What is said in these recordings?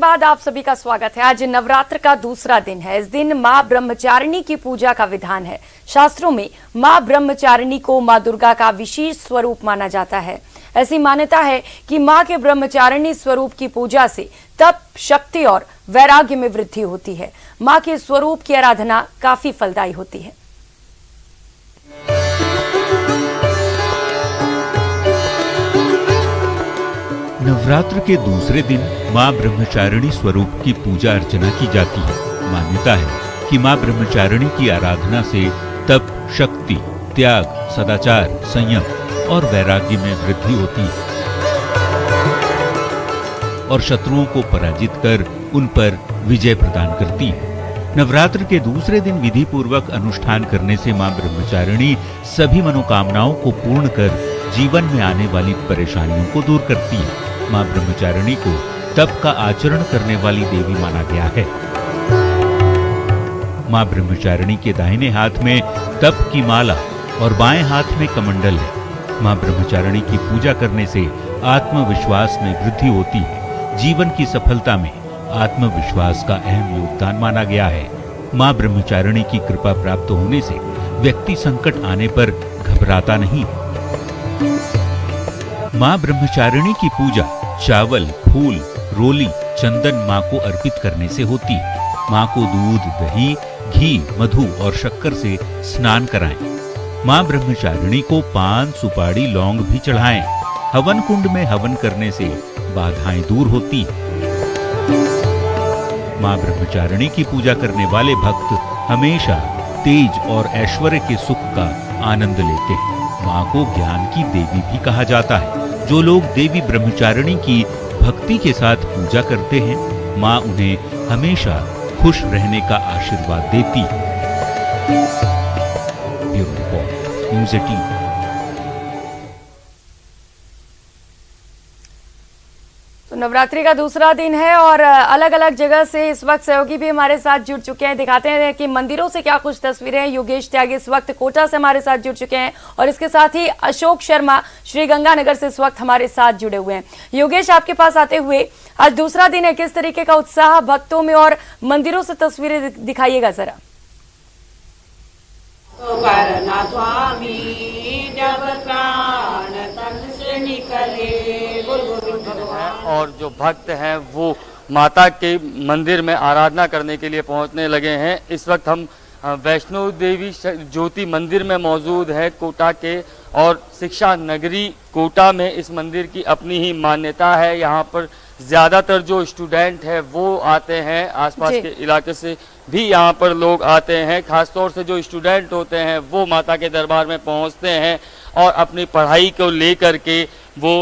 बाद आप सभी का स्वागत है। आज नवरात्र का दूसरा दिन है। इस दिन मां ब्रह्मचारिणी की पूजा का विधान है। शास्त्रों में मां ब्रह्मचारिणी को मां दुर्गा का विशेष स्वरूप माना जाता है। ऐसी मान्यता है कि मां के ब्रह्मचारिणी स्वरूप की पूजा से तप, शक्ति और वैराग्य में वृद्धि होती है। मां के स्वरूप की आराधना काफी फलदायी होती है। नवरात्र के दूसरे दिन मां ब्रह्मचारिणी स्वरूप की पूजा अर्चना की जाती है। मान्यता है कि मां ब्रह्मचारिणी की आराधना से तप, शक्ति, त्याग, सदाचार, संयम और वैराग्य में वृद्धि होती है और शत्रुओं को पराजित कर उन पर विजय प्रदान करती है। नवरात्र के दूसरे दिन विधि पूर्वक अनुष्ठान करने से मां ब्रह्मचारिणी सभी मनोकामनाओं को पूर्ण कर जीवन में आने वाली परेशानियों को दूर करती है। मां ब्रह्मचारिणी को तप का आचरण करने वाली देवी माना गया है। मां ब्रह्मचारिणी के दाहिने हाथ में तप की माला और बाएं हाथ में कमंडल है। मां ब्रह्मचारिणी की पूजा करने से आत्मविश्वास में वृद्धि होती है। जीवन की सफलता में आत्मविश्वास का अहम योगदान माना गया है। मां ब्रह्मचारिणी की कृपा प्राप्त होने से व्यक्ति संकट आने पर घबराता नहीं। मां ब्रह्मचारिणी की पूजा चावल, फूल, रोली, चंदन मां को अर्पित करने से होती है। मां को दूध, दही, घी, मधु और शक्कर से स्नान कराएं। मां ब्रह्मचारिणी को पान, सुपारी, लौंग भी चढ़ाएं। हवन कुंड में हवन करने से बाधाएं दूर होती है। मां ब्रह्मचारिणी की पूजा करने वाले भक्त हमेशा तेज और ऐश्वर्य के सुख का आनंद लेते हैं। मां को ज्ञान की देवी भी कहा जाता है। जो लोग देवी ब्रह्मचारिणी की भक्ति के साथ पूजा करते हैं, मां उन्हें हमेशा खुश रहने का आशीर्वाद देती है। Bureau report, news 18। तो नवरात्रि का दूसरा दिन है और अलग अलग जगह से इस वक्त सहयोगी भी हमारे साथ जुड़ चुके हैं। दिखाते हैं कि मंदिरों से क्या कुछ तस्वीरें। योगेश त्यागी इस वक्त कोटा से हमारे साथ जुड़ चुके हैं और इसके साथ ही अशोक शर्मा श्रीगंगानगर से इस वक्त हमारे साथ जुड़े हुए हैं। योगेश, आपके पास आते हुए, आज दूसरा दिन है, किस तरीके का उत्साह भक्तों में और मंदिरों से तस्वीरें दिखाइएगा जरा। और जो भक्त हैं वो माता के मंदिर में आराधना करने के लिए पहुंचने लगे हैं। इस वक्त हम वैष्णो देवी ज्योति मंदिर में मौजूद है कोटा के, और शिक्षा नगरी कोटा में इस मंदिर की अपनी ही मान्यता है। यहाँ पर ज़्यादातर जो स्टूडेंट है वो आते हैं, आसपास के इलाके से भी यहाँ पर लोग आते हैं। खासतौर से जो स्टूडेंट होते हैं वो माता के दरबार में पहुँचते हैं और अपनी पढ़ाई को लेकर के वो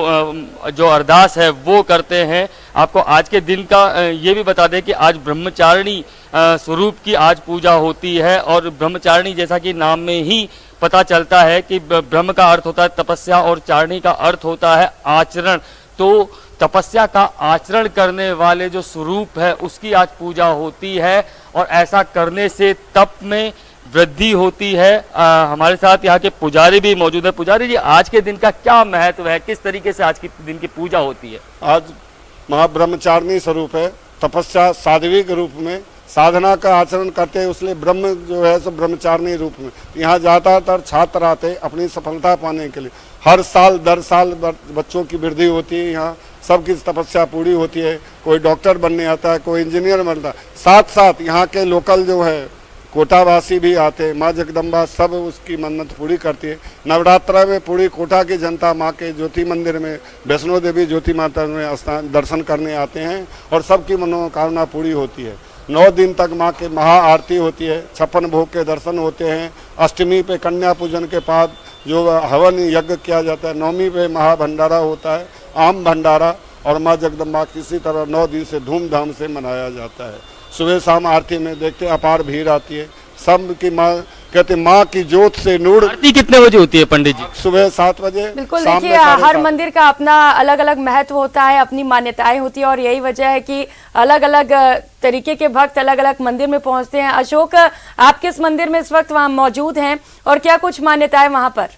जो अरदास है वो करते हैं। आपको आज के दिन का ये भी बता दें कि आज ब्रह्मचारिणी स्वरूप की आज पूजा होती है। और ब्रह्मचारिणी जैसा कि नाम में ही पता चलता है कि ब्रह्म का अर्थ होता है तपस्या और चारिणी का अर्थ होता है आचरण। तो तपस्या का आचरण करने वाले जो स्वरूप है उसकी आज पूजा होती है और ऐसा करने से तप में वृद्धि होती है। हमारे साथ यहाँ के पुजारी भी मौजूद है। पुजारी जी, आज के दिन का क्या महत्व है, किस तरीके से आज के दिन की पूजा होती है? आज महा ब्रह्मचारिणी स्वरूप है। तपस्या साध्विक रूप में साधना का आचरण करते हैं, इसलिए ब्रह्म जो है सो ब्रह्मचारिणी रूप में। यहाँ ज़्यादातर छात्र आते अपनी सफलता पाने के लिए। हर साल दर साल बच्चों की वृद्धि होती है। यहाँ सबकी तपस्या पूरी होती है। कोई डॉक्टर बनने आता है, कोई इंजीनियर बनता है। साथ साथ यहाँ के लोकल जो है कोटावासी भी आते हैं। माँ जगदम्बा सब उसकी मन्नत पूरी करती है। नवरात्र में पूरी कोटा की जनता माँ के ज्योति मंदिर में, वैष्णो देवी ज्योति माता में स्नान दर्शन करने आते हैं और सबकी मनोकामना पूरी होती है। 9 दिन तक माँ के महा आरती होती है, 56 भोग के दर्शन होते हैं। अष्टमी पे कन्या पूजन के बाद जो हवन यज्ञ किया जाता है। नवमी पे महाभंडारा होता है, आम भंडारा, और माँ जगदम्बा किसी तरह 9 दिन से धूमधाम से मनाया जाता है। सुबह शाम आरती में देखते अपार भीड़ आती है। सब की माँ कहते माँ की जोत से नूर। आरती कितने बजे होती है पंडित जी? सुबह 7 बजे। बिल्कुल, देखिए हर मंदिर का अपना अलग अलग महत्व होता है, अपनी मान्यताएं होती है और यही वजह है कि अलग अलग तरीके के भक्त अलग अलग मंदिर में पहुंचते हैं। अशोक, आप किस मंदिर में इस वक्त वहां मौजूद हैं और क्या कुछ मान्यताएं वहां पर?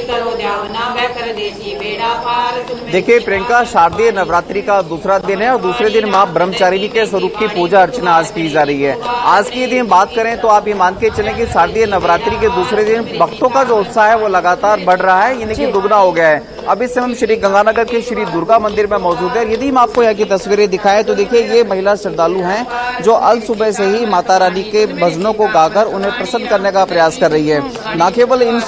करो जावना वह कर देसी बेड़ा पार। देखिए प्रियंका, शारदीय नवरात्रि का दूसरा दिन है और दूसरे दिन मां ब्रह्मचारिणी के स्वरूप की पूजा अर्चना आज की जा रही है। आज की यदि हम बात करें तो आप ये मान के चलें कि शारदीय नवरात्रि के दूसरे दिन भक्तों का जो उत्साह है वो लगातार बढ़ रहा है, यानी कि दुगना हो गया है। अब इस समय हम श्री गंगानगर के श्री दुर्गा मंदिर में मौजूद है। यदि हम आपको यहाँ की तस्वीरें दिखाएं तो देखिए ये महिला श्रद्धालु हैं जो अल सुबह से ही माता रानी के भजनों को गाकर उन्हें प्रसन्न करने का प्रयास कर रही है। न केवल इन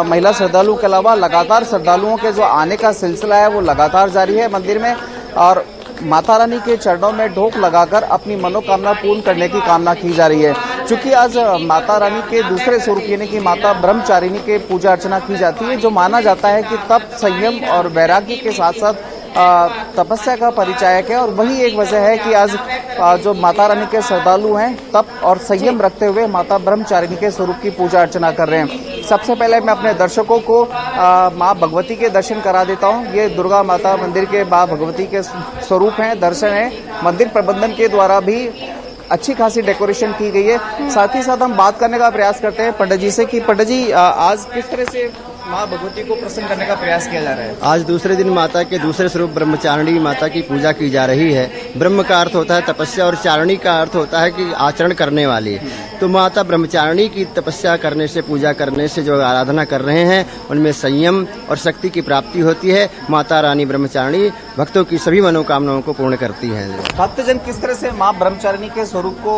महिला श्रद्धालुओं के अलावा लगातार श्रद्धालुओं के जो आने का सिलसिला है वो लगातार जारी है मंदिर में, और माता रानी के चरणों में ढोक लगाकर अपनी मनोकामना पूर्ण करने की कामना की जा रही है। चूंकि आज माता रानी के दूसरे स्वरूप यानी कि माता ब्रह्मचारिणी के पूजा अर्चना की जाती है, जो माना जाता है कि तप, संयम और वैराग्य के साथ साथ तपस्या का परिचायक है। और वही एक वजह है कि आज जो माता रानी के श्रद्धालु हैं तप और संयम रखते हुए माता ब्रह्मचारिणी के स्वरूप की पूजा अर्चना कर रहे हैं। सबसे पहले मैं अपने दर्शकों को माँ भगवती के दर्शन करा देता हूँ। ये दुर्गा माता मंदिर के माँ भगवती के स्वरूप हैं, दर्शन है। मंदिर प्रबंधन के द्वारा भी अच्छी खासी डेकोरेशन की गई है। साथ ही साथ हम बात करने का प्रयास करते हैं पंडित जी से कि पंडित जी आज किस तरह से माँ भगवती को प्रसन्न करने का प्रयास किया जा रहा है। आज दूसरे दिन माता के दूसरे स्वरूप ब्रह्मचारिणी माता की पूजा की जा रही है। ब्रह्म का अर्थ होता है तपस्या और चारिणी का अर्थ होता है कि आचरण करने वाली। तो माता ब्रह्मचारिणी की तपस्या करने से, पूजा करने से जो आराधना कर रहे हैं उनमें संयम और शक्ति की प्राप्ति होती है। माता रानी ब्रह्मचारिणी भक्तों की सभी मनोकामनाओं को पूर्ण करती है। भक्तजन किस तरह से माँ ब्रह्मचारिणी के स्वरूप को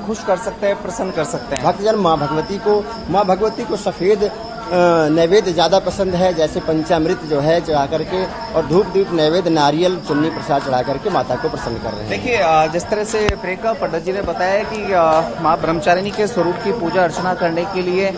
खुश कर सकते हैं, प्रसन्न कर सकते हैं? भक्तजन माँ भगवती को सफेद नैवेद्य ज्यादा पसंद है, जैसे पंचामृत जो है चढ़ा करके और धूप दीप नैवेद्य, नारियल, चुन्नी प्रसाद चढ़ा करके माता को प्रसन्न कर रहे हैं। देखिए जिस तरह से प्रियंका पंडित जी ने बताया कि माँ ब्रह्मचारिणी के स्वरूप की पूजा अर्चना करने के लिए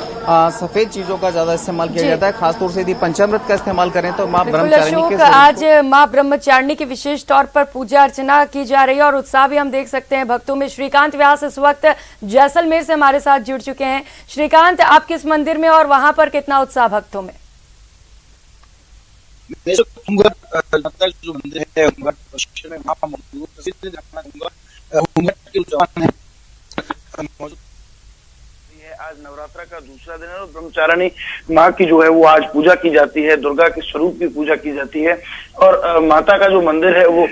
सफेद चीजों का ज्यादा इस्तेमाल किया जाता है। खासतौर से यदि पंचामृत का इस्तेमाल करें तो माँ ब्रह्मचारिणी के आज माँ ब्रह्मचारिणी की विशेष तौर पर पूजा अर्चना की जा रही है और उत्साह भी हम देख सकते हैं भक्तों में। श्रीकांत व्यास इस वक्त जैसलमेर से हमारे साथ जुड़ चुके हैं। श्रीकांत, आप किस मंदिर में और वहां पर कितना उत्साह भक्तों में? जो मंदिर है आज नवरात्रा का दूसरा दिन है और ब्रह्मचारिणी माँ की जो है वो आज पूजा की जाती है। दुर्गा के स्वरूप की पूजा की जाती है और माता का जो मंदिर है वो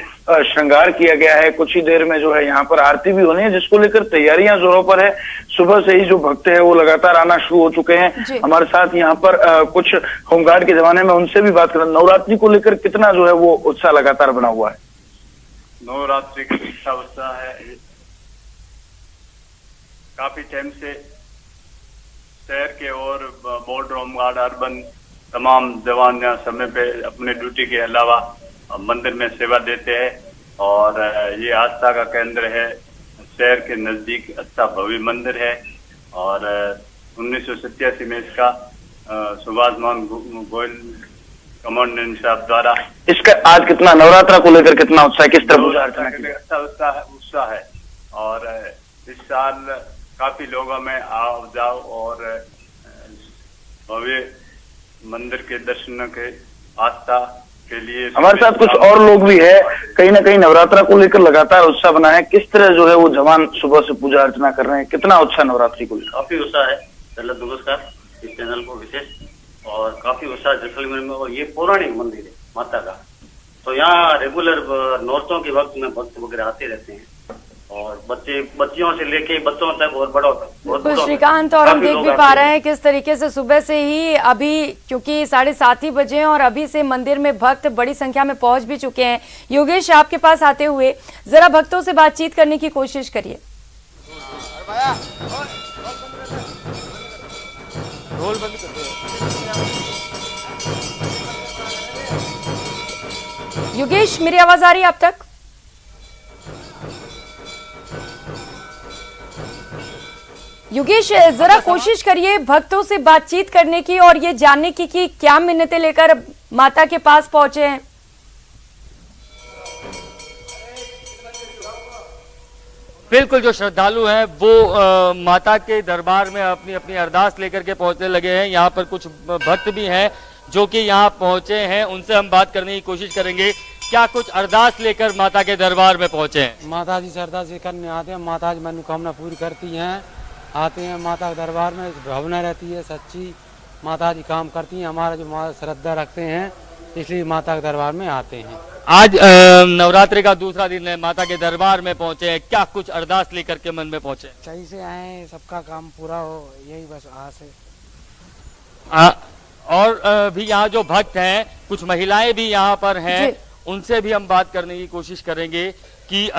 श्रृंगार किया गया है। कुछ ही देर में जो है यहाँ पर आरती भी होनी है, जिसको लेकर तैयारियां जोरों पर है। सुबह से ही जो भक्त है वो लगातार आना शुरू हो चुके हैं। हमारे साथ यहाँ पर कुछ होमगार्ड के जमाने में उनसे भी बात करें। नवरात्रि को लेकर कितना जो है वो उत्साह लगातार बना हुआ है? नवरात्रि का अच्छा उत्साह है। काफी टाइम से शहर के और बॉर्डर होमगार्ड, अर्बन तमाम जवान यहाँ समय पे अपने ड्यूटी के अलावा मंदिर में सेवा देते हैं और ये आस्था का केंद्र है। शहर के नजदीक अच्छा भव्य मंदिर है और 1987 में इसका सुभाष मान गोयल कमांडेंट साहब द्वारा इसका आज कितना नवरात्रा को लेकर कितना उत्साह, किस तरह पूजा अर्चना की? अच्छा उत्साह है और इस साल काफी लोगों में आओ जाओ और भव्य मंदिर के दर्शन के आस्था के लिए। हमारे साथ कुछ और लोग भी है, कहीं ना कहीं नवरात्रा को लेकर लगातार उत्साह बना है। किस तरह जो है वो जवान सुबह से पूजा अर्चना कर रहे हैं, कितना उत्साह नवरात्रि को लेकर? काफी उत्साह है। पहले नमस्कार इस चैनल को विशेष, और काफी उत्साह जैसलमेर में। और ये पौराणिक मंदिर है माता का, तो यहाँ रेगुलर नौरतों के वक्त में भक्त वगैरह आते रहते हैं और बच्चियों से लेके बच्चों तक और बड़ों तक। बिल्कुल श्रीकांत, और हम देख भी पा रहे हैं किस तरीके से सुबह से ही, अभी क्योंकि 7:30 बजे हैं और अभी से मंदिर में भक्त बड़ी संख्या में पहुंच भी चुके हैं। योगेश, आपके पास आते हुए जरा भक्तों से बातचीत करने की कोशिश करिए। योगेश, मेरी आवाज आ रही है आप तक? योगेश, जरा कोशिश करिए भक्तों से बातचीत करने की और ये जानने की कि क्या मिन्नतें लेकर माता के पास पहुंचे हैं। बिल्कुल, जो श्रद्धालु हैं वो माता के दरबार में अपनी अपनी अरदास लेकर के पहुंचने लगे हैं। यहाँ पर कुछ भक्त भी हैं जो कि यहाँ पहुंचे हैं, उनसे हम बात करने की कोशिश करेंगे। क्या कुछ अरदास लेकर माता के दरबार में पहुंचे हैं? माता जी से अरदास करने आते हैं, माता जी मनोकामना पूरी करती हैं। आते हैं माता के दरबार में, भावना रहती है सच्ची माता जी काम करती हैं, हमारा जो माता श्रद्धा रखते हैं, इसलिए माता के दरबार में आते हैं। आज नवरात्रि का दूसरा दिन है, माता के दरबार में पहुंचे हैं, क्या कुछ अरदास लेकर के मन में पहुंचे? सही से आए, सबका काम पूरा हो, यही बस आस है। और भी यहाँ जो भक्त हैं, कुछ महिलाएं भी यहाँ पर हैं, उनसे भी हम बात करने की कोशिश करेंगे कि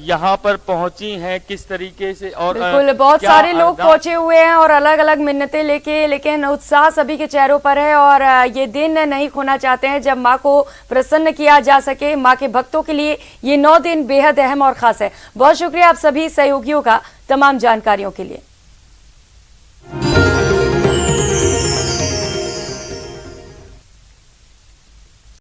यहाँ पर पहुंची हैं किस तरीके से। और बिल्कुल बहुत सारे लोग पहुंचे हुए हैं और अलग अलग मिन्नतें लेके, लेकिन उत्साह सभी के चेहरों पर है और ये दिन नहीं खोना चाहते हैं जब माँ को प्रसन्न किया जा सके। माँ के भक्तों के लिए ये 9 दिन बेहद अहम और खास है। बहुत शुक्रिया आप सभी सहयोगियों का तमाम जानकारियों के लिए।